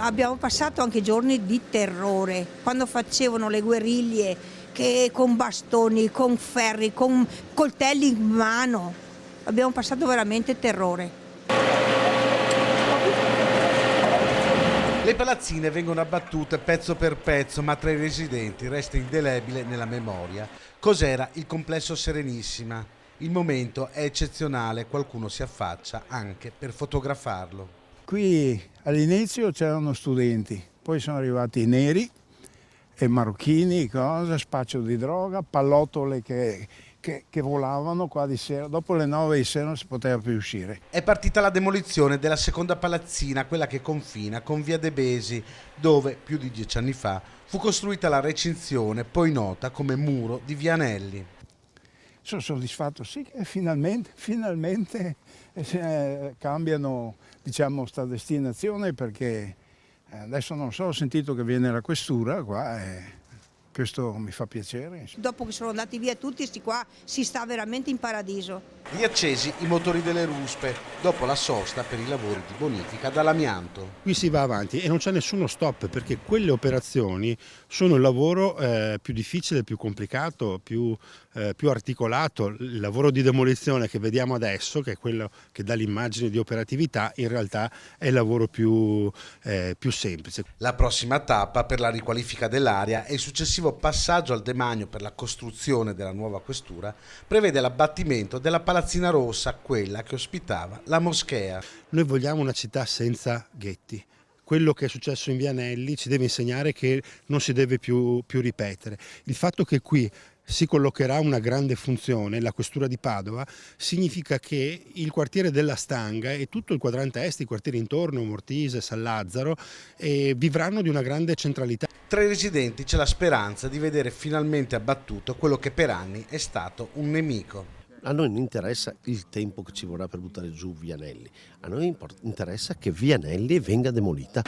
Abbiamo passato anche giorni di terrore, quando facevano le guerriglie che con bastoni, con ferri, con coltelli in mano. Abbiamo passato veramente terrore. Le palazzine vengono abbattute pezzo per pezzo, ma tra i residenti resta indelebile nella memoria cos'era il complesso Serenissima. Il momento è eccezionale, qualcuno si affaccia anche per fotografarlo. Qui all'inizio c'erano studenti, poi sono arrivati i neri e marocchini, spaccio di droga, pallottole che volavano qua di sera. Dopo le 9 di sera non si poteva più uscire. È partita la demolizione della seconda palazzina, quella che confina con via De Besi, dove più di 10 anni fa fu costruita la recinzione, poi nota come muro di Vianelli. Sono soddisfatto, sì, che finalmente cambiano, diciamo, sta destinazione, perché adesso non so, ho sentito che viene la questura qua e questo mi fa piacere. Dopo che sono andati via tutti, sti qua si sta veramente in paradiso. Riaccesi i motori delle ruspe, dopo la sosta per i lavori di bonifica dall'amianto. Qui si va avanti e non c'è nessuno stop, perché quelle operazioni sono il lavoro più difficile, più complicato, più articolato. Il lavoro di demolizione che vediamo adesso, che è quello che dà l'immagine di operatività, in realtà è il lavoro più semplice. La prossima tappa per la riqualifica dell'area e il successivo passaggio al demanio per la costruzione della nuova questura prevede l'abbattimento della palazzina rossa, quella che ospitava la moschea. Noi vogliamo una città senza ghetti. Quello che è successo in Vianelli ci deve insegnare che non si deve più ripetere. Il fatto che qui si collocherà una grande funzione, la questura di Padova, significa che il quartiere della Stanga e tutto il quadrante est, i quartieri intorno, Mortise, San Lazzaro, vivranno di una grande centralità. Tra i residenti c'è la speranza di vedere finalmente abbattuto quello che per anni è stato un nemico. A noi non interessa il tempo che ci vorrà per buttare giù Vianelli, a noi interessa che Vianelli venga demolita.